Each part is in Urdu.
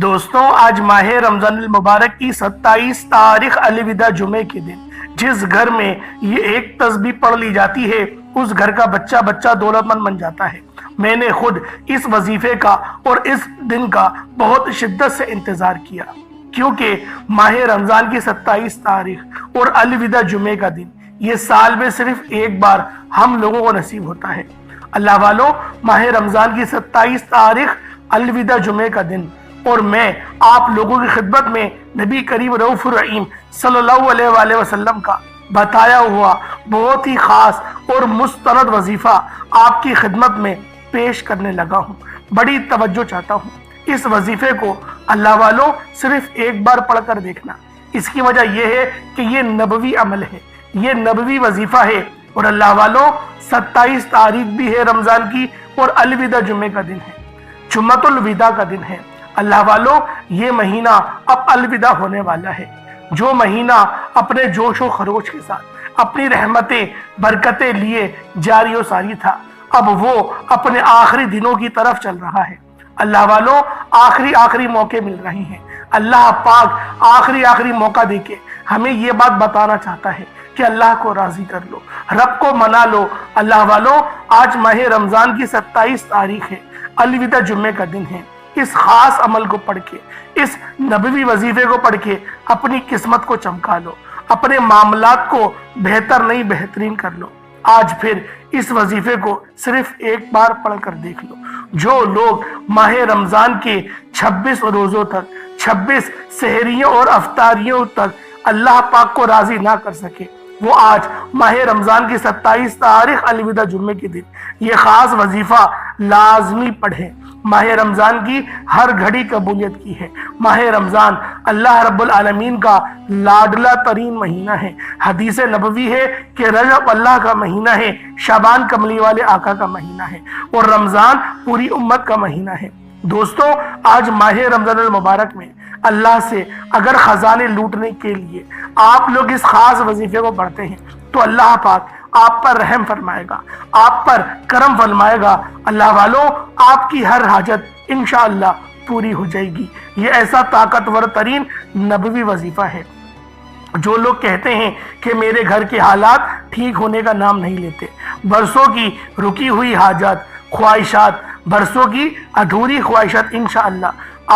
دوستوں، آج ماہ رمضان المبارک کی 27 تاریخ الوداع جمعے کے دن جس گھر میں یہ ایک تسبیح پڑھ لی جاتی ہے اس گھر کا بچہ بچہ دولت مند بن جاتا ہے۔ میں نے خود اس وظیفے کا اور اس دن کا بہت شدت سے انتظار کیا، کیونکہ ماہ رمضان کی 27 تاریخ اور الوداع جمعے کا دن یہ سال میں صرف ایک بار ہم لوگوں کو نصیب ہوتا ہے۔ اللہ والوں، ماہ رمضان کی 27 تاریخ الوداع جمعے کا دن اور میں آپ لوگوں کی خدمت میں نبی کریم رؤوف الرحیم صلی اللہ علیہ وآلہ وسلم کا بتایا ہوا بہت ہی خاص اور مستند وظیفہ آپ کی خدمت میں پیش کرنے لگا ہوں۔ بڑی توجہ چاہتا ہوں، اس وظیفے کو اللہ والوں صرف ایک بار پڑھ کر دیکھنا۔ اس کی وجہ یہ ہے کہ یہ نبوی عمل ہے، یہ نبوی وظیفہ ہے، اور اللہ والوں 27 تاریخ بھی ہے رمضان کی اور الوداع جمعے کا دن ہے، جمعۃ الوداع کا دن ہے۔ اللہ والوں، یہ مہینہ اب الوداع ہونے والا ہے۔ جو مہینہ اپنے جوش و خروش کے ساتھ اپنی رحمتیں برکتیں لیے جاری و ساری تھا، اب وہ اپنے آخری دنوں کی طرف چل رہا ہے۔ اللہ والوں، آخری موقع مل رہے ہیں۔ اللہ پاک آخری موقع دے کے ہمیں یہ بات بتانا چاہتا ہے کہ اللہ کو راضی کر لو، رب کو منا لو۔ اللہ والوں، آج ماہ رمضان کی 27 تاریخ ہے، الوداع جمعے کا دن ہے۔ اس خاص عمل کو پڑھ کے، اس نبوی وظیفے کو پڑھ کے اپنی قسمت کو چمکا لو، اپنے معاملات کو بہتر نہیں بہترین کر لو۔ آج پھر اس وظیفے کو صرف ایک بار پڑھ کر دیکھ لو۔ جو لوگ ماہ رمضان کے 26 روزوں تک، 26 سحریوں اور افطاریوں تک اللہ پاک کو راضی نہ کر سکے، وہ آج ماہ رمضان کی 27 تاریخ الوداع جمعے کے دن یہ خاص وظیفہ لازمی پڑھیں۔ ماہ رمضان کی ہر گھڑی قبولیت کی ہے۔ ماہ رمضان اللہ رب العالمین کا لاڈلا ترین مہینہ ہے۔ حدیث نبوی ہے کہ رجب اللہ کا مہینہ ہے، شعبان کملی والے آقا کا مہینہ ہے، اور رمضان پوری امت کا مہینہ ہے۔ دوستوں، آج ماہ رمضان المبارک میں اللہ سے اگر خزانے لوٹنے کے لیے آپ لوگ اس خاص وظیفے کو پڑھتے ہیں تو اللہ پاک آپ پر رحم فرمائے گا، آپ پر کرم فرمائے گا۔ اللہ والوں، آپ کی ہر حاجت انشاءاللہ پوری ہو جائے گی۔ یہ ایسا طاقتور ترین نبوی وظیفہ ہے۔ جو لوگ کہتے ہیں کہ میرے گھر کے حالات ٹھیک ہونے کا نام نہیں لیتے، برسوں کی رکی ہوئی حاجات، خواہشات، برسوں کی ادھوری خواہشات انشاءاللہ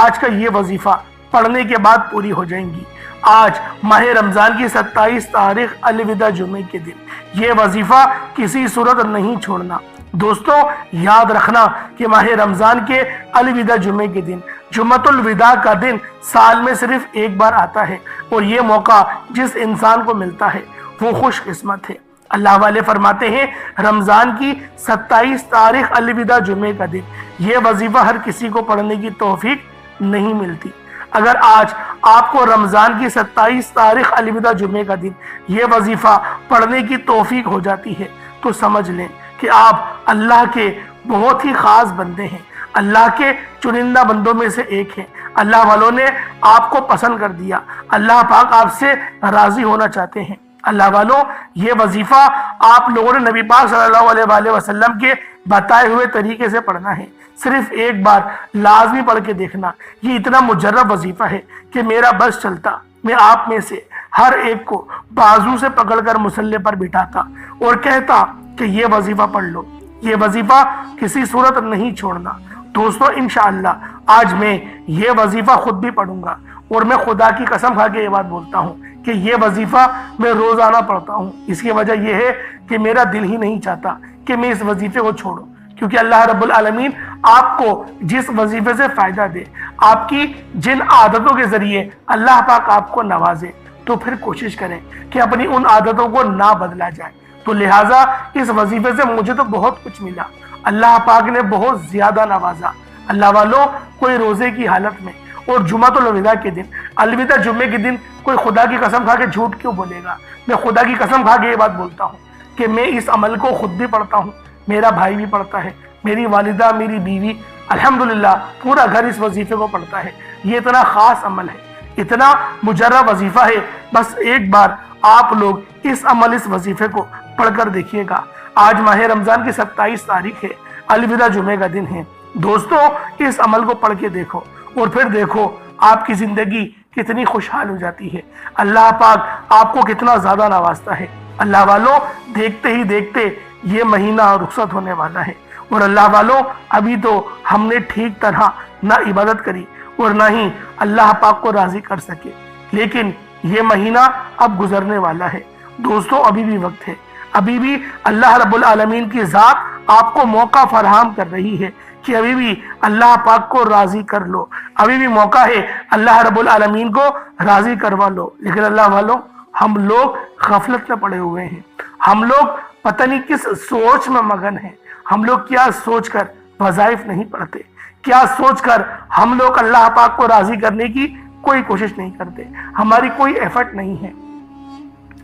آج کا یہ وظیفہ پڑھنے کے بعد پوری ہو جائیں گی۔ آج ماہ رمضان کی 27 تاریخ الوداع جمعے کے دن یہ وظیفہ کسی صورت نہیں چھوڑنا۔ دوستوں، یاد رکھنا کہ ماہ رمضان کے الوداع جمعے کے دن، جمعۃ الوداع کا دن سال میں صرف ایک بار آتا ہے، اور یہ موقع جس انسان کو ملتا ہے وہ خوش قسمت ہے۔ اللہ والے فرماتے ہیں رمضان کی 27 تاریخ الوداع جمعے کا دن یہ وظیفہ ہر کسی کو پڑھنے کی توفیق نہیں ملتی۔ اگر آج آپ کو رمضان کی 27 تاریخ الوداع جمعے کا دن یہ وظیفہ پڑھنے کی توفیق ہو جاتی ہے تو سمجھ لیں کہ آپ اللہ کے بہت ہی خاص بندے ہیں، اللہ کے چنندہ بندوں میں سے ایک ہیں۔ اللہ والوں نے آپ کو پسند کر دیا، اللہ پاک آپ سے راضی ہونا چاہتے ہیں۔ اللہ والوں، یہ وظیفہ آپ لوگوں نے نبی پاک صلی اللہ علیہ وآلہ وسلم کے بتائے ہوئے طریقے سے پڑھنا ہے۔ صرف ایک بار لازمی پڑھ کے دیکھنا۔ یہ اتنا مجرب وظیفہ ہے کہ میرا بس چلتا میں آپ میں سے ہر ایک کو بازو سے پکڑ کر مصلی پر بٹھاتا اور کہتا کہ یہ وظیفہ پڑھ لو، یہ وظیفہ کسی صورت نہیں چھوڑنا۔ دوستو، انشاءاللہ آج میں یہ وظیفہ خود بھی پڑھوں گا، اور میں خدا کی قسم کھا کے یہ بات بولتا ہوں کہ یہ وظیفہ میں روزانہ پڑھتا ہوں۔ اس کی وجہ یہ ہے کہ میرا دل ہی نہیں چاہتا کہ میں اس وظیفے کو چھوڑوں، کیونکہ اللہ رب العالمین آپ کو جس وظیفے سے فائدہ دے، آپ کی جن عادتوں کے ذریعے اللہ پاک آپ کو نوازے، تو پھر کوشش کریں کہ اپنی ان عادتوں کو نہ بدلا جائے۔ تو لہٰذا اس وظیفے سے مجھے تو بہت کچھ ملا، اللہ پاک نے بہت زیادہ نوازا۔ اللہ والوں، کوئی روزے کی حالت میں اور جمعۃ الوداع کے دن، الوداع جمعے کے دن کوئی خدا کی قسم کھا کے جھوٹ کیوں بولے گا؟ میں خدا کی قسم کھا کے یہ بات بولتا ہوں کہ میں اس عمل کو خود بھی پڑھتا ہوں، میرا بھائی بھی پڑھتا ہے، میری والدہ، میری بیوی، الحمدللہ پورا گھر اس وظیفے کو پڑھتا ہے۔ یہ اتنا خاص عمل ہے، اتنا مجرب وظیفہ ہے، بس ایک بار آپ لوگ اس وظیفے کو پڑھ کر دیکھیے گا۔ آج ماہ رمضان کی 27 تاریخ ہے، الوداع جمعے کا دن ہے۔ دوستو، اس عمل کو پڑھ کے دیکھو اور پھر دیکھو آپ کی زندگی کتنی خوشحال ہو جاتی ہے، اللہ پاک آپ کو کتنا زیادہ نوازتا ہے۔ اللہ والوں دیکھتے ہی دیکھتے یہ مہینہ رخصت ہونے والا ہے، اور اللہ والوں ابھی تو ہم نے ٹھیک طرح نہ عبادت کری اور نہ ہی اللہ پاک کو راضی کر سکے، لیکن یہ مہینہ اب گزرنے والا ہے۔ دوستو ابھی بھی وقت ہے، ابھی بھی اللہ رب العالمین کی ذات آپ کو موقع فراہم کر رہی ہے کہ ابھی بھی اللہ پاک کو راضی کر لو، ابھی بھی موقع ہے اللہ رب العالمین کو راضی کروا لو۔ لیکن اللہ والوں ہم لوگ غفلت میں پڑے ہوئے ہیں، ہم لوگ پتہ نہیں کس سوچ میں مگن ہیں، ہم لوگ کیا سوچ کر وظائف نہیں پڑھتے، کیا سوچ کر ہم لوگ اللہ پاک کو راضی کرنے کی کوئی کوشش نہیں کرتے، ہماری کوئی ایفرٹ نہیں ہے۔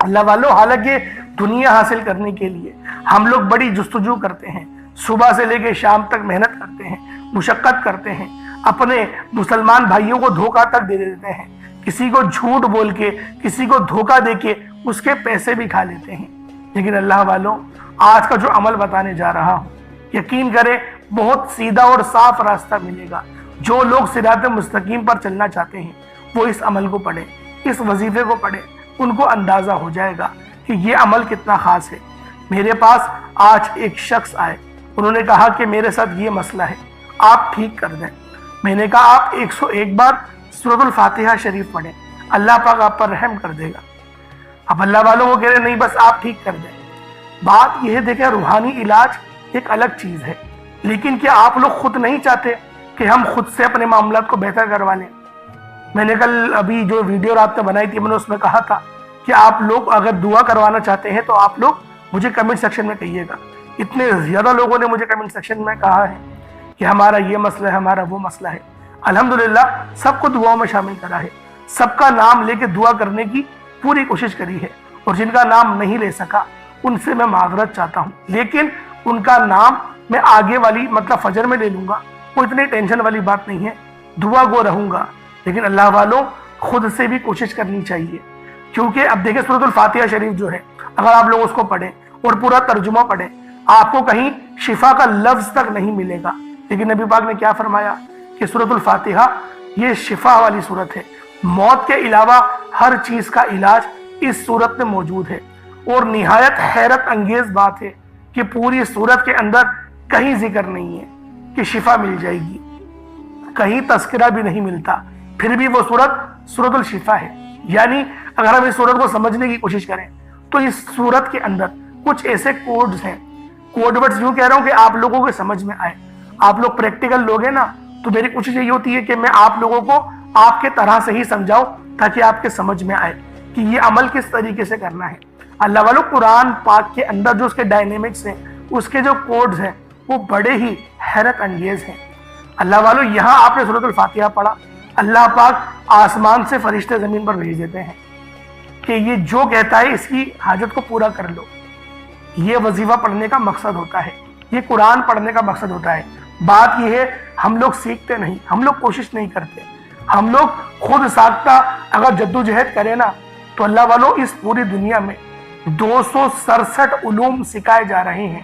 اللہ والوں حالانکہ دنیا حاصل کرنے کے لیے ہم لوگ بڑی جستجو کرتے ہیں، صبح سے لے کے شام تک محنت کرتے ہیں، مشقت کرتے ہیں، اپنے مسلمان بھائیوں کو دھوکہ تک دے دیتے ہیں، کسی کو جھوٹ بول کے، کسی کو دھوکہ دے کے اس کے پیسے بھی کھا لیتے ہیں۔ لیکن اللہ والوں آج کا جو عمل بتانے جا رہا ہوں، یقین کریں بہت سیدھا اور صاف راستہ ملے گا۔ جو لوگ صراط مستقیم پر چلنا چاہتے ہیں وہ اس عمل کو پڑھیں، اس وظیفے کو پڑھیں، ان کو اندازہ ہو جائے گا کہ یہ عمل کتنا خاص ہے۔ میرے پاس آج ایک شخص آئے، انہوں نے کہا کہ میرے ساتھ یہ مسئلہ ہے، آپ ٹھیک کر دیں۔ میں نے کہا آپ 101 بار سورۃ الفاتحہ شریف پڑھیں، اللہ پاک آپ پر رحم کر دے گا۔ اب اللہ والوں وہ کہہ رہے نہیں بس آپ ٹھیک کر دیں۔ بات یہ ہے دیکھیں روحانی علاج ایک الگ چیز ہے، لیکن کیا آپ لوگ خود نہیں چاہتے کہ ہم خود سے اپنے معاملات کو بہتر کروا لیں؟ میں نے کل ابھی جو ویڈیو رات میں بنائی تھی میں نے اس میں کہا تھا کہ آپ لوگ اگر دعا کروانا چاہتے ہیں تو آپ لوگ مجھے کمنٹ سیکشن میں کہیے گا۔ اتنے زیادہ لوگوں نے مجھے کمنٹ سیکشن میں کہا ہے کہ ہمارا یہ مسئلہ ہے، ہمارا وہ مسئلہ ہے۔ الحمدللہ سب کو دعاؤں میں شامل کرا ہے، سب کا نام لے کے دعا کرنے کی پوری کوشش کری ہے، اور جن کا نام نہیں لے سکا ان سے میں معذرت چاہتا ہوں، لیکن ان کا نام میں آگے والی مطلب فجر میں لے لوں گا، وہ اتنی ٹینشن والی بات نہیں ہے، دعا گو رہوں گا۔ لیکن اللہ والوں خود سے بھی کوشش کرنی چاہیے، کیونکہ اب دیکھیں سورۃ الفاتحہ شریف جو ہے اگر آپ لوگ اس کو پڑھیں اور پورا ترجمہ پڑھیں آپ کو کہیں شفا کا لفظ تک نہیں ملے گا، لیکن نبی پاک نے کیا فرمایا کہ سورۃ الفاتحہ یہ شفا والی سورت ہے، موت کے علاوہ ہر چیز کا علاج اس سورت میں موجود ہے۔ اور نہایت حیرت انگیز بات ہے کہ پوری سورت کے اندر کہیں ذکر نہیں ہے کہ شفا مل جائے گی، کہیں تذکرہ بھی نہیں ملتا، پھر بھی وہ سورت الشفا ہے۔ یعنی اگر ہم اس سورت کو سمجھنے کی کوشش کریں تو اس سورت کے اندر کچھ ایسے کوڈز ہیں، کوڈ ورڈز یوں کہہ رہا ہوں کہ آپ لوگوں کو سمجھ میں آئے۔ آپ لوگ پریکٹیکل لوگ ہیں نا، تو میری کوشش یہی ہوتی ہے کہ میں آپ لوگوں کو آپ کے طرح سے ہی سمجھاؤں تاکہ آپ کے سمجھ میں آئے کہ یہ عمل کس طریقے سے کرنا ہے۔ اللہ والوں قرآن پاک کے اندر جو اس کے ڈائنامکس ہیں، اس کے جو کوڈز ہیں وہ بڑے ہی حیرت انگیز ہیں۔ اللہ والوں یہاں آپ نے سورۃ الفاتحہ پڑھا، اللہ پاک آسمان سے فرشتے زمین پر بھیج دیتے ہیں کہ یہ جو کہتا ہے اس کی حاجت کو پورا کر لو۔ یہ وظیفہ پڑھنے کا مقصد ہوتا ہے، یہ قرآن پڑھنے کا مقصد ہوتا ہے۔ بات یہ ہے ہم لوگ سیکھتے نہیں، ہم لوگ کوشش نہیں کرتے، ہم لوگ خود ساختہ اگر جدوجہد کریں نا تو اللہ والوں اس پوری دنیا میں 267 علوم سکھائے جا رہے ہیں،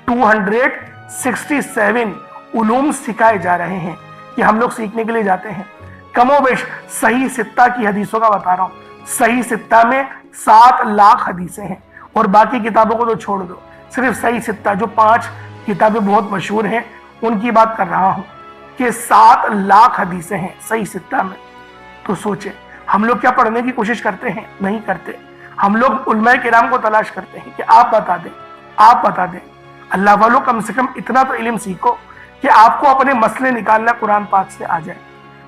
267 علوم سکھائے جا رہے ہیں کہ ہم لوگ سیکھنے کے لیے جاتے ہیں۔ کم و بیش صحیح ستہ کی حدیثوں کا بتا رہا ہوں، صحیح ستہ میں 7 لاکھ حدیثیں ہیں، اور باقی کتابوں کو تو چھوڑ دو، صرف صحیح ستہ جو 5 کتابیں بہت مشہور ہیں ان کی بات کر رہا ہوں کہ 7 لاکھ حدیثیں ہیں صحیح ستہ میں۔ تو سوچیں ہم لوگ کیا پڑھنے کی کوشش کرتے ہیں؟ نہیں کرتے۔ ہم لوگ علماء کرام کو تلاش کرتے ہیں کہ آپ بتا دیں، آپ بتا دیں۔ اللہ والوں کم سے کم اتنا تو علم سیکھو کہ آپ کو اپنے مسئلے نکالنا قرآن پاک سے آ جائے۔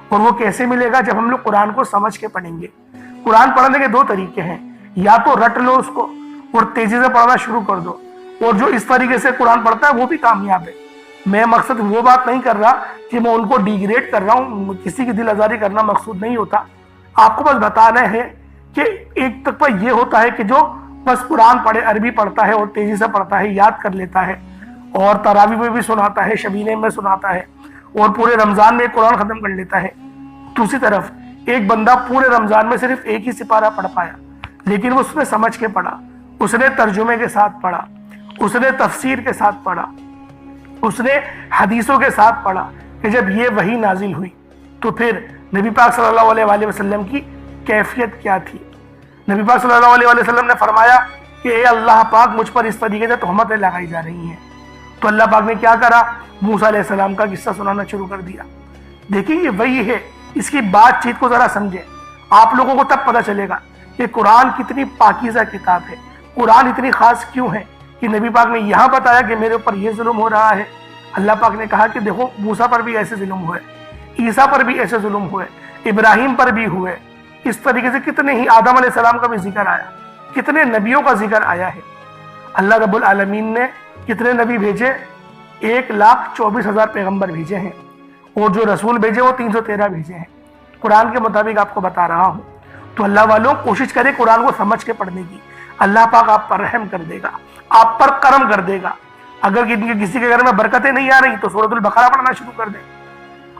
اور وہ کیسے ملے گا؟ جب ہم لوگ قرآن کو سمجھ کے پڑھیں گے۔ قرآن پڑھنے کے 2 طریقے ہیں، یا تو رٹ لو اس کو اور تیزی سے پڑھنا شروع کر دو، اور جو اس طریقے سے قرآن پڑھتا ہے وہ بھی کامیاب ہے۔ میں مقصد وہ بات نہیں کر رہا کہ میں ان کو ڈیگریڈ کر رہا ہوں، کسی کی دل آزاری کرنا مقصود نہیں ہوتا۔ آپ کو بس بتانا ہے کہ ایک طبقہ یہ ہوتا ہے کہ جو بس قرآن پڑھے، عربی پڑھتا ہے اور تیزی سے پڑھتا ہے، یاد کر لیتا ہے، اور تراویح میں بھی سناتا ہے، شبینے میں سناتا ہے، اور پورے رمضان میں قرآن ختم کر لیتا ہے۔ دوسری طرف ایک بندہ پورے رمضان میں صرف ایک ہی سپارہ پڑھ پایا، لیکن وہ اس نے سمجھ کے پڑھا، اس نے ترجمے کے ساتھ پڑھا، اس نے تفسیر کے ساتھ پڑھا، اس نے حدیثوں کے ساتھ پڑھا کہ جب یہ وحی نازل ہوئی تو پھر نبی پاک صلی اللہ علیہ وآلہ وسلم کی کیفیت کیا تھی؟ نبی پاک صلی اللہ علیہ وآلہ وسلم نے فرمایا کہ اے اللہ پاک مجھ پر اس طریقے سے تہمتیں لگائی جا رہی ہیں. تو اللہ پاک نے کیا کرا؟ موسیٰ علیہ السلام کا قصہ سنانا شروع کر دیا. دیکھیں یہ وہی ہے، اس کی بات چیت کو ذرا سمجھیں. آپ لوگوں کو تب پتہ چلے گا کہ قرآن کتنی پاکیزہ کتاب ہے، قرآن اتنی خاص کیوں ہے کہ نبی پاک نے یہاں بتایا کہ میرے اوپر یہ ظلم ہو رہا ہے. اللہ پاک نے کہا کہ دیکھو موسیٰ پر بھی ایسے ظلم ہوئے، عیسیٰ پر بھی ایسے ظلم ہوئے، ابراہیم پر بھی ہوئے. اس طریقے سے کتنے ہی آدم علیہ السلام کا بھی ذکر آیا، کتنے نبیوں کا ذکر آیا ہے. اللہ رب العالمین نے کتنے نبی بھیجے؟ 1,24,000 پیغمبر بھیجے ہیں، اور جو رسول بھیجے وہ 313 بھیجے ہیں. قرآن کے مطابق آپ کو بتا رہا ہوں. تو اللہ والوں کوشش کرے قرآن کو سمجھ کے پڑھنے کی. اللہ پاک آپ پر رحم کر دے گا، آپ پر کرم کر دے گا. اگر کسی کے گھر میں برکتیں نہیں آ رہی تو سورۃ البقرہ پڑھنا شروع کر دیں.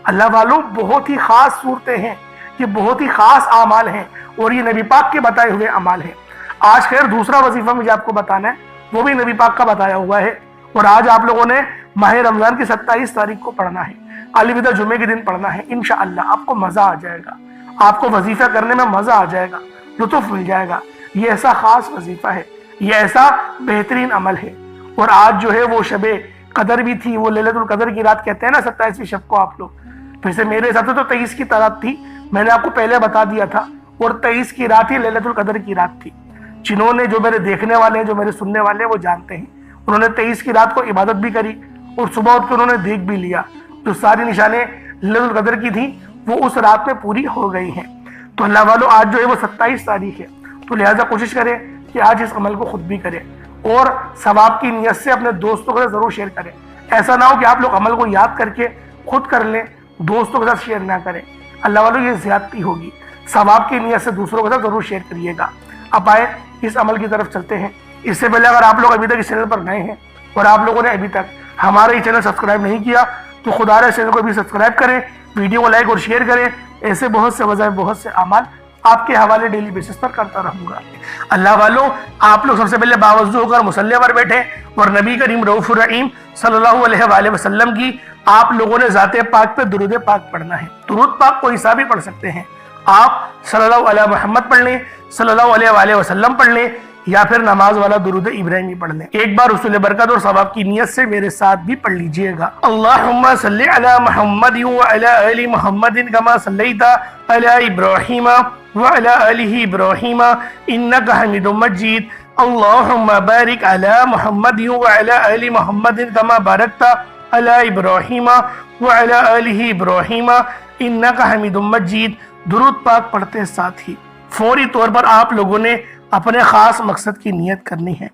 اللہ والوں بہت ہی خاص صورتیں ہیں، یہ بہت ہی خاص اعمال ہیں، اور یہ نبی پاک کے بتائے ہوئے اعمال ہیں. آج خیر دوسرا وظیفہ مجھے آپ کو بتانا ہے، وہ بھی نبی پاک کا بتایا ہوا ہے. اور آج آپ لوگوں نے ماہ رمضان کی 27 تاریخ کو پڑھنا ہے، الوداع جمعے کے دن پڑھنا ہے. انشاءاللہ آپ کو مزہ آ جائے گا، آپ کو وظیفہ کرنے میں مزہ آ جائے گا، لطف مل جائے گا. یہ ایسا خاص وظیفہ ہے، یہ ایسا بہترین عمل ہے. اور آج جو ہے وہ شب قدر بھی تھی، وہ لیلۃ القدر کی رات کہتے ہیں نا 27ویں شب کو آپ لوگ. ویسے میرے حساب سے تو 23 کی رات تھی، میں نے آپ کو پہلے بتا دیا تھا. اور 23 کی رات ہی لیلۃ القدر کی رات تھی. جنہوں نے، جو میرے دیکھنے والے ہیں، جو میرے سننے والے ہیں، وہ جانتے ہیں. انہوں نے 23 کی رات کو عبادت بھی کری اور صبح اٹھ کے انہوں نے دیکھ بھی لیا. جو ساری نشانیں لیلۃ القدر کی تھیں وہ اس رات میں پوری ہو گئی ہیں. تو اللہ والوں آج جو ہے وہ 27 تاریخ ہے، تو لہٰذا کوشش کریں کہ آج اس عمل کو خود بھی کریں اور ثواب کی نیت سے اپنے دوستوں کے ساتھ ضرور شیئر کریں. ایسا نہ ہو کہ آپ لوگ عمل کو یاد کر کے خود کر لیں، دوستوں کے ساتھ شیئر نہ کریں. اللہ والوں یہ زیادتی ہوگی. ثواب کی نیت سے دوسروں کے ساتھ ضرور شیئر کریے گا. اب آئے اس عمل کی طرف چلتے ہیں. اس سے پہلے اگر آپ لوگ ابھی تک اس چینل پر نئے ہیں اور آپ لوگوں نے ابھی تک ہمارا یہ چینل سبسکرائب نہیں کیا تو خدا رہے چینل کو بھی سبسکرائب کریں، ویڈیو کو لائک اور شیئر کریں. ایسے بہت سے وظائف، بہت سے اعمال آپ کے حوالے ڈیلی بیسس پر کرتا رہوں گا. اللہ والوں آپ لوگ سب سے پہلے باوضو ہو کر مصلی پر بیٹھے اور نبی کریم رؤوف الرحیم صلی اللہ علیہ وآلہ وسلم کی آپ لوگوں نے ذات پاک پہ درود پاک پڑھنا ہے. درود پاک کوئی سا بھی پڑھ سکتے ہیں. آپ صلی اللہ علیہ محمد پڑھ لیں، صلی اللہ علیہ وآلہ وسلم پڑھ لیں، یا پھر نماز والا درود ابراہیمی پڑھ لیں. ایک بار حصول برکت اور ثواب کی نیت سے میرے ساتھ بھی پڑھ لیجئے گا. اللہم صلی علی محمد وعلی آل محمد کما صلیت علی ابراہیم وعلی آل ابراہیم انک حمید مجید. اللہم بارک علی محمد وعلی آل محمد کما بارکت علی ابراہیم وعلی آل ابراہیم انک حمید مجید. درود پاک پڑھتے ساتھ ہی فوری طور پر آپ لوگوں نے اپنے خاص مقصد کی نیت کرنی ہے.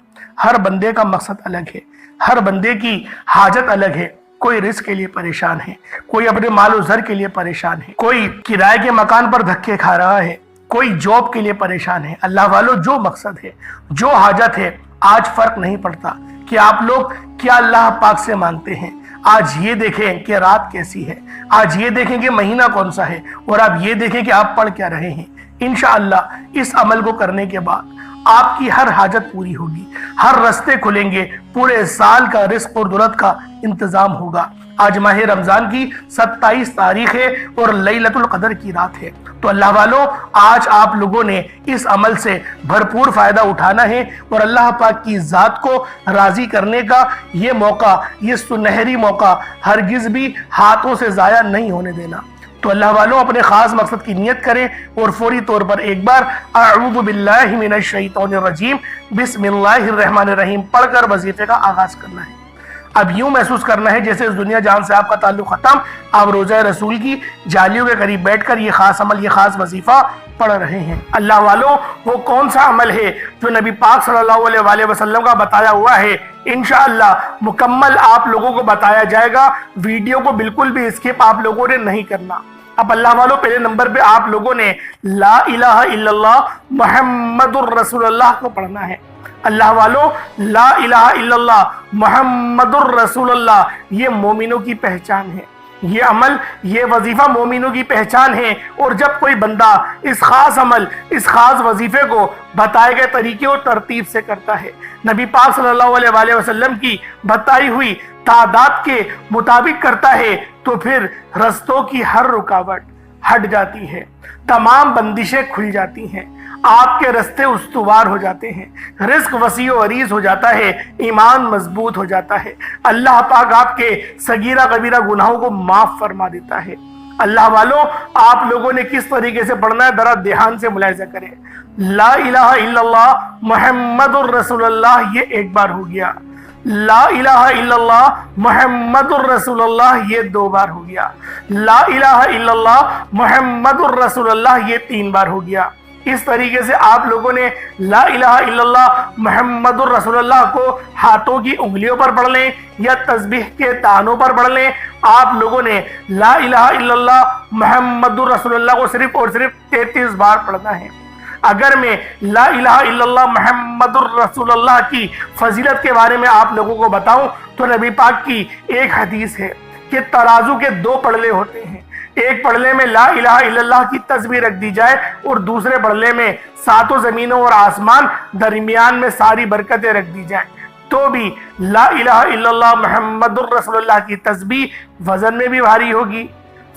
ہر بندے کا مقصد الگ ہے، ہر بندے کی حاجت الگ ہے. کوئی رزق کے لیے پریشان ہے، کوئی اپنے مال و زر کے لیے پریشان ہے، کوئی کرائے کے مکان پر دھکے کھا رہا ہے، کوئی جاب کے لیے پریشان ہے. اللہ والوں جو مقصد ہے، جو حاجت ہے، آج فرق نہیں پڑتا کہ آپ لوگ کیا اللہ پاک سے مانگتے ہیں. آج یہ دیکھیں کہ رات کیسی ہے، آج یہ دیکھیں کہ مہینہ کون سا ہے، اور آپ یہ دیکھیں کہ آپ پڑھ کیا رہے ہیں. انشاءاللہ اس عمل کو کرنے کے بعد آپ کی ہر حاجت پوری ہوگی، ہر رستے کھلیں گے، پورے سال کا رزق اور دولت کا انتظام ہوگا. آج ماہ رمضان کی 27 تاریخ ہے اور لیلۃ القدر کی رات ہے. تو اللہ والوں آج آپ لوگوں نے اس عمل سے بھرپور فائدہ اٹھانا ہے اور اللہ پاک کی ذات کو راضی کرنے کا یہ موقع، یہ سنہری موقع ہرگز بھی ہاتھوں سے ضائع نہیں ہونے دینا. تو اللہ والوں اپنے خاص مقصد کی نیت کریں اور فوری طور پر ایک بار اعوذ باللہ من الشیطان الرجیم بسم اللہ الرحمن الرحیم پڑھ کر وظیفے کا آغاز کرنا ہے. اب یوں محسوس کرنا ہے جیسے اس دنیا جہان سے آپ کا تعلق ختم، آپ روضہ رسول کی جالیوں کے قریب بیٹھ کر یہ خاص عمل، یہ خاص وظیفہ پڑھ رہے ہیں. اللہ والوں وہ کون سا عمل ہے جو نبی پاک صلی اللہ علیہ وآلہ وسلم کا بتایا ہوا ہے؟ انشاءاللہ مکمل آپ لوگوں کو بتایا جائے گا. ویڈیو کو بالکل بھی اسکپ آپ لوگوں نے نہیں کرنا. اب اللہ والوں پہلے نمبر پہ آپ لوگوں نے لا الہ الا اللہ محمد الرسول اللہ کو پڑھنا ہے. اللہ والوں لا الہ الا اللہ محمد الرسول اللہ یہ مومنوں کی پہچان ہے. یہ عمل، یہ وظیفہ مومنوں کی پہچان ہے. اور جب کوئی بندہ اس خاص عمل، اس خاص وظیفے کو بتائے گئے طریقے اور ترتیب سے کرتا ہے، نبی پاک صلی اللہ علیہ وآلہ وسلم کی بتائی ہوئی تعداد کے مطابق کرتا ہے، تو پھر رستوں کی ہر رکاوٹ، ہٹ جاتی ہے، تمام بندشیں کھل جاتی ہیں، آپ کے رستے استوار ہو جاتے ہیں، رزق وسیع و عریض ہو جاتا ہے، ایمان مضبوط ہو جاتا ہے، اللہ پاک آپ کے صغیرہ کبیرہ گناہوں کو معاف فرما دیتا ہے۔ اللہ والوں، آپ لوگوں نے کس طریقے سے پڑھنا ہے ذرا دھیان سے ملاحظہ کریں۔ لا الہ الا اللہ محمد الرسول اللہ، یہ ایک بار ہو گیا۔ لا الہ الا اللہ محمد الرسول اللہ، یہ 2 بار ہو گیا۔ لا الہ الا اللہ محمد الرسول اللہ، یہ 3 بار ہو گیا۔ اس طریقے سے آپ لوگوں نے لا الہ الا اللہ محمد الرسول اللہ کو ہاتھوں کی انگلیوں پر پڑھ لیں یا تسبیح کے تانوں پر پڑھ لیں۔ آپ لوگوں نے لا الہ الا اللہ محمد الرسول اللہ کو صرف اور صرف 33 بار پڑھنا ہے۔ اگر میں لا الہ الا اللہ محمد الرسول اللہ کی فضیلت کے بارے میں آپ لوگوں کو بتاؤں تو نبی پاک کی ایک حدیث ہے کہ ترازو کے 2 پڑلے ہوتے ہیں، ایک پڑلے میں لا الہ الا اللہ کی تسبیح رکھ دی جائے اور دوسرے پڑلے میں 7 زمینوں اور آسمان، درمیان میں ساری برکتیں رکھ دی جائیں، تو بھی لا الہ الا اللہ محمد الرسول اللہ کی تسبیح وزن میں بھی بھاری ہوگی،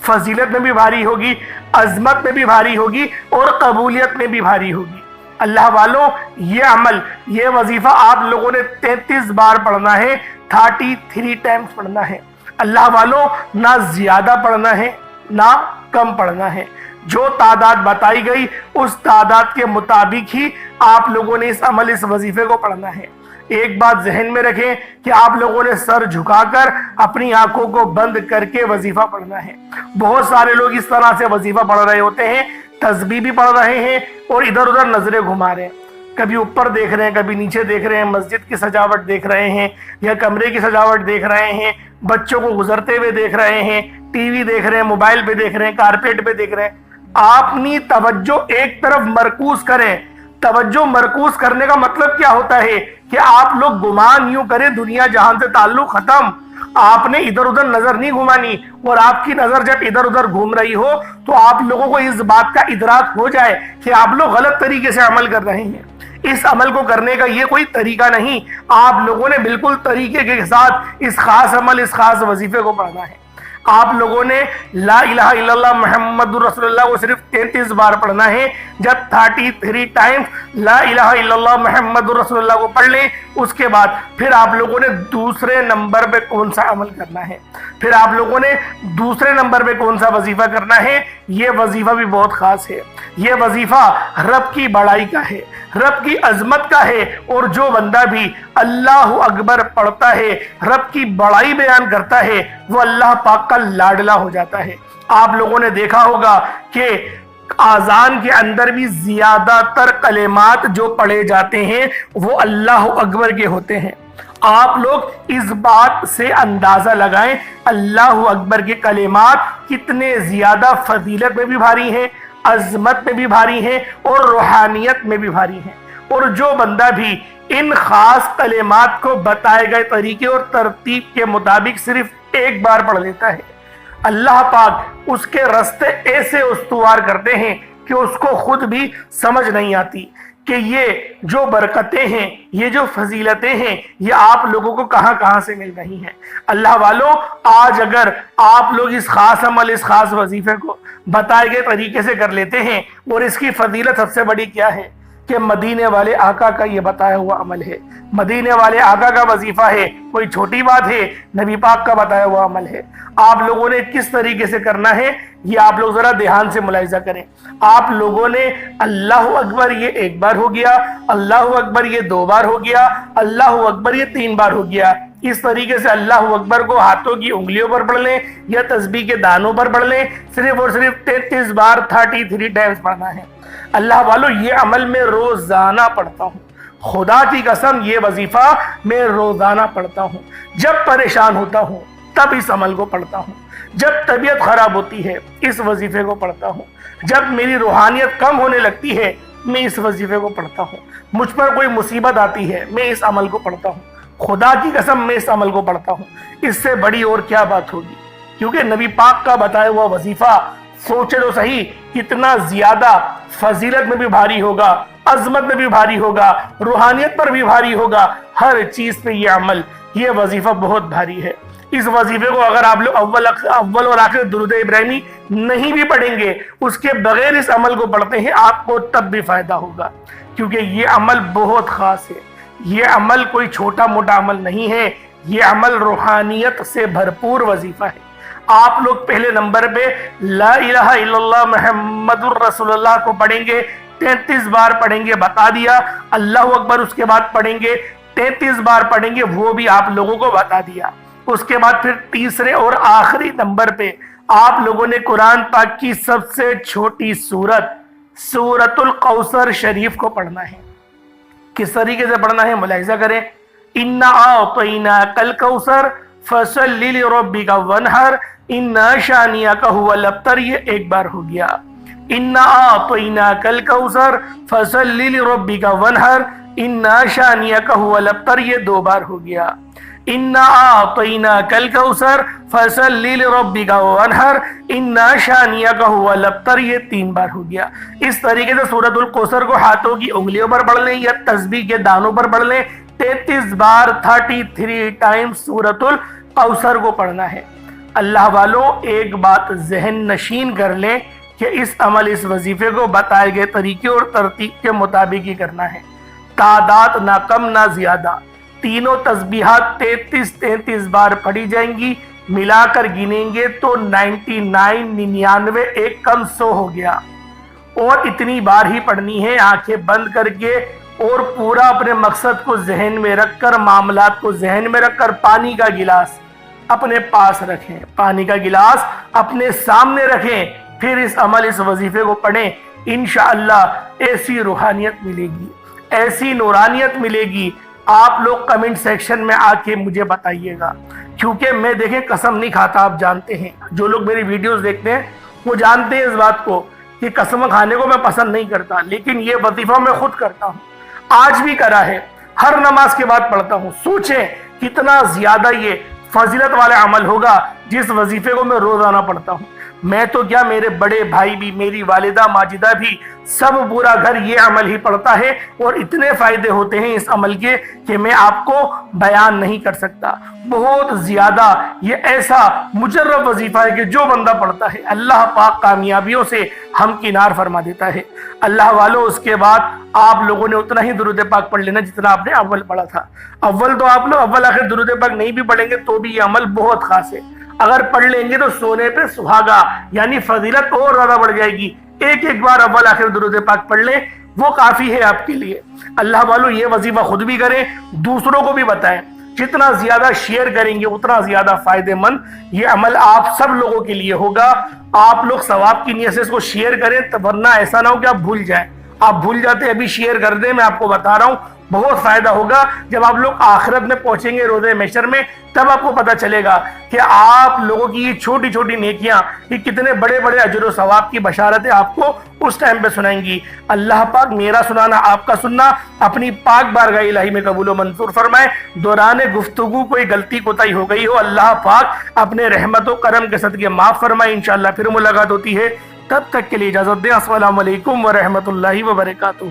فضیلت میں بھی بھاری ہوگی، عظمت میں بھی بھاری ہوگی اور قبولیت میں بھی بھاری ہوگی۔ اللہ والوں، یہ عمل، یہ وظیفہ آپ لوگوں نے 33 بار پڑھنا ہے، 33 ٹائمز پڑھنا ہے۔ اللہ والوں، نہ زیادہ پڑھنا ہے نہ کم پڑھنا ہے، جو تعداد بتائی گئی اس تعداد کے مطابق ہی آپ لوگوں نے اس عمل، اس وظیفے کو پڑھنا ہے۔ ایک بات ذہن میں رکھیں کہ آپ لوگوں نے سر جھکا کر اپنی آنکھوں کو بند کر کے وظیفہ پڑھنا ہے۔ بہت سارے لوگ اس طرح سے وظیفہ پڑھ رہے ہوتے ہیں، تسبیح بھی پڑھ رہے ہیں اور ادھر ادھر نظریں گھما رہے ہیں، کبھی اوپر دیکھ رہے ہیں، کبھی نیچے دیکھ رہے ہیں، مسجد کی سجاوٹ دیکھ رہے ہیں یا کمرے کی سجاوٹ دیکھ رہے ہیں، بچوں کو گزرتے ہوئے دیکھ رہے ہیں، ٹی وی دیکھ رہے ہیں، موبائل پہ دیکھ رہے ہیں، کارپیٹ پہ دیکھ رہے ہیں۔ اپنی توجہ ایک طرف مرکوز کریں۔ توجہ مرکوز کرنے کا مطلب کیا ہوتا ہے کہ آپ لوگ گمان یوں کریں دنیا جہان سے تعلق ختم، آپ نے ادھر ادھر نظر نہیں گھمانی، اور آپ کی نظر جب ادھر ادھر گھوم رہی ہو تو آپ لوگوں کو اس بات کا ادراک ہو جائے کہ آپ لوگ غلط طریقے سے عمل کر رہے ہیں۔ اس عمل کو کرنے کا یہ کوئی طریقہ نہیں، آپ لوگوں نے بالکل طریقے کے ساتھ اس خاص عمل، اس خاص وظیفے کو پڑھنا ہے۔ آپ لوگوں نے لا الہ الا اللہ محمد رسول اللہ کو صرف 33 بار پڑھنا ہے۔ جب 33 ٹائمز لا الہ الا اللہ محمد رسول اللہ کو پڑھ لیں، اس کے بعد پھر آپ لوگوں نے دوسرے نمبر پہ کون سا عمل کرنا ہے، پھر آپ لوگوں نے دوسرے نمبر پہ کون سا وظیفہ کرنا ہے۔ یہ وظیفہ بھی بہت خاص ہے، یہ وظیفہ رب کی بڑائی کا ہے، رب کی عظمت کا ہے، اور جو بندہ بھی اللہ اکبر پڑھتا ہے، رب کی بڑائی بیان کرتا ہے، وہ اللہ پاک کا لاڈلا ہو جاتا ہے۔ آپ لوگوں نے دیکھا ہوگا کہ آذان کے اندر بھی زیادہ تر کلمات جو پڑھے جاتے ہیں وہ اللہ اکبر کے ہوتے ہیں۔ آپ لوگ اس بات سے اندازہ لگائیں اللہ اکبر کے کلمات کتنے زیادہ فضیلت میں بھی بھاری ہیں، عظمت میں بھی بھاری ہیں اور روحانیت میں بھی بھاری ہیں۔ اور جو بندہ بھی ان خاص کلمات کو بتائے گئے طریقے اور ترتیب کے مطابق صرف ایک بار پڑھ لیتا ہے، اللہ پاک اس کے راستے ایسے استوار کرتے ہیں کہ اس کو خود بھی سمجھ نہیں آتی کہ یہ جو برکتیں ہیں، یہ جو فضیلتیں ہیں، یہ آپ لوگوں کو کہاں کہاں سے مل رہی ہیں۔ اللہ والوں، آج اگر آپ لوگ اس خاص عمل، اس خاص وظیفے کو بتائے گئے طریقے سے کر لیتے ہیں، اور اس کی فضیلت سب سے بڑی کیا ہے کہ مدینے والے آقا کا یہ بتایا ہوا عمل ہے، مدینے والے آقا کا وظیفہ ہے، کوئی چھوٹی بات ہے، نبی پاک کا بتایا ہوا عمل ہے۔ آپ لوگوں نے کس طریقے سے کرنا ہے یہ آپ لوگ ذرا دھیان سے ملاحظہ کریں۔ آپ لوگوں نے اللہ اکبر یہ 1 بار ہو گیا، اللہ اکبر یہ 2 بار ہو گیا، اللہ اکبر یہ 3 بار ہو گیا۔ اس طریقے سے اللہ اکبر کو ہاتھوں کی انگلیوں پر پڑھ لیں یا تسبیح کے دانوں پر پڑھ لیں، صرف اور صرف 33 بار 33 ٹائمز پڑھنا ہے۔ اللہ والو، یہ عمل میں روزانہ پڑھتا ہوں، خدا کی قسم یہ وظیفہ میں روزانہ پڑھتا ہوں۔ جب پریشان ہوتا ہوں تب اس عمل کو پڑھتا ہوں، جب طبیعت خراب ہوتی ہے اس وظیفے کو پڑھتا ہوں، جب میری روحانیت کم ہونے لگتی ہے میں اس وظیفے کو پڑھتا ہوں، مجھ پر کوئی مصیبت آتی ہے میں اس عمل کو پڑھتا ہوں، خدا کی قسم میں اس عمل کو پڑھتا ہوں۔ اس سے بڑی اور کیا بات ہوگی، کیونکہ نبی پاک کا بتایا ہوا وظیفہ سوچے تو صحیح کتنا زیادہ فضیلت میں بھی بھاری ہوگا، عظمت میں بھی بھاری ہوگا، روحانیت پر بھی بھاری ہوگا، ہر چیز پہ یہ عمل، یہ وظیفہ بہت بھاری ہے۔ اس وظیفے کو اگر آپ لوگ اول اور آخر درود ابراہیمی نہیں بھی پڑھیں گے، اس کے بغیر اس عمل کو پڑھتے ہیں، آپ کو تب بھی فائدہ ہوگا، کیونکہ یہ عمل بہت خاص ہے۔ یہ عمل کوئی چھوٹا موٹا عمل نہیں ہے، یہ عمل روحانیت سے بھرپور وظیفہ ہے۔ آپ لوگ پہلے نمبر پہ لا الہ الا اللہ محمد الرسول اللہ کو پڑھیں گے، 33 بار پڑھیں گے، بتا دیا۔ اللہ اکبر اس کے بعد پڑھیں گے، 33 بار پڑھیں گے، وہ بھی آپ لوگوں کو بتا دیا۔ اس کے بعد پھر تیسرے اور آخری نمبر پہ آپ لوگوں نے قرآن پاک کی سب سے چھوٹی سورت سورۃ الکوثر شریف کو پڑھنا ہے۔ کس طریقے سے پڑھنا ہے ملاحظہ کریں۔ اِنَّا أَعْطَيْنَاكَ الْكَوْثَرَ فَصَلِّ لِرَبِّكَ وَانْحَرْ إِنَّ شَانِئَكَ هُوَ الْأَبْتَرُ، یہ ایک بار ہو گیا۔ اِنَّا أَعْطَيْنَاكَ الْكَوْثَرَ فَصَلِّ لِرَبِّكَ وَانْحَرْ إِنَّ شَانِئَكَ هُوَ الْأَبْتَرُ، یہ دو بار ہو گیا۔ اِنَّا أَعْطَيْنَاكَ الْكَوْثَرَ فَصَلِّ لِرَبِّكَ وَانْحَرْ إِنَّ شَانِئَكَ هُوَ الْأَبْتَرُ، یہ تین بار ہو گیا۔ اس طریقے سے سورۃ الکوثر کو ہاتھوں کی انگلیوں پر پڑھ لیں یا تسبیح کے دانوں پر پڑھ لیں، 33 بار 33 ٹائم سورۃ الکوثر کو پڑھنا ہے۔ اللہ والوں ایک بات ذہن نشین کر لیں کہ اس عمل اس وظیفے کو بتائے گئے طریقے اور ترتیب کے مطابق ہی کرنا ہے۔ تعداد نہ کم نہ زیادہ، تینوں تسبیحات 33 بار پڑھی جائیں گی، ملا کر گنیں گے تو 99 ایک کم 100 ہو گیا، اور اتنی بار ہی پڑھنی ہے آنکھیں بند کر کے، اور پورا اپنے مقصد کو ذہن میں رکھ کر، معاملات کو ذہن میں رکھ کر پانی کا گلاس اپنے پاس رکھیں، پانی کا گلاس اپنے سامنے رکھیں، پھر اس عمل اس وظیفے کو پڑھیں۔ انشاءاللہ ایسی روحانیت ملے گی، ایسی نورانیت ملے گی، آپ لوگ کمنٹ سیکشن میں آ کے مجھے بتائیے گا، کیونکہ میں دیکھیں قسم نہیں کھاتا، آپ جانتے ہیں، جو لوگ میری ویڈیوز دیکھتے ہیں وہ جانتے ہیں اس بات کو کہ قسم کھانے کو میں پسند نہیں کرتا، لیکن یہ وظیفہ میں خود کرتا ہوں، آج بھی کرا ہے، ہر نماز کے بعد پڑھتا ہوں۔ سوچیں کتنا زیادہ یہ فضیلت والا عمل ہوگا جس وظیفے کو میں روزانہ پڑھتا ہوں۔ میں تو کیا، میرے بڑے بھائی بھی، میری والدہ ماجدہ بھی، سب پورا گھر یہ عمل ہی پڑھتا ہے، اور اتنے فائدے ہوتے ہیں اس عمل کے کہ میں آپ کو بیان نہیں کر سکتا۔ بہت زیادہ یہ ایسا مجرب وظیفہ ہے کہ جو بندہ پڑھتا ہے اللہ پاک کامیابیوں سے ہمکنار فرما دیتا ہے۔ اللہ والوں اس کے بعد آپ لوگوں نے اتنا ہی درود پاک پڑھ لینا جتنا آپ نے اول پڑھا تھا۔ اول تو آپ لوگ اول آخر درود پاک نہیں بھی پڑھیں گے تو بھی یہ عمل بہت خاص ہے، اگر پڑھ لیں گے تو سونے پہ سہاگا، یعنی فضیلت اور زیادہ بڑھ جائے گی۔ ایک بار اول آخر درود پاک پڑھ لیں، وہ کافی ہے آپ کے لیے۔ اللہ والوں یہ وظیفہ خود بھی کریں، دوسروں کو بھی بتائیں، جتنا زیادہ شیئر کریں گے اتنا زیادہ فائدہ مند یہ عمل آپ سب لوگوں کے لیے ہوگا۔ آپ لوگ ثواب کی نیت سے اس کو شیئر کریں، ورنہ ایسا نہ ہو کہ آپ بھول جائیں۔ آپ بھول جاتے ابھی شیئر کر دیں، میں آپ کو بتا رہا ہوں بہت فائدہ ہوگا۔ جب آپ لوگ آخرت میں پہنچیں گے روز محشر میں، تب آپ کو پتا چلے گا کہ آپ لوگوں کی یہ چھوٹی چھوٹی نیکیاں یہ کتنے بڑے بڑے اجر و ثواب کی بشارتیں آپ کو اس ٹائم پہ سنائیں گی۔ اللہ پاک میرا سنانا، آپ کا سننا اپنی پاک بارگاہ الہی میں قبول و منظور فرمائے۔ دوران گفتگو کوئی غلطی کوتاہی ہو گئی ہو، اللہ پاک اپنے رحمت و کرم کے صدقے معاف فرمائے۔ انشاءاللہ پھر ملاقات ہوتی ہے، تب تک کے لیے اجازت دیں۔ السلام علیکم ورحمۃ اللہ وبرکاتہ۔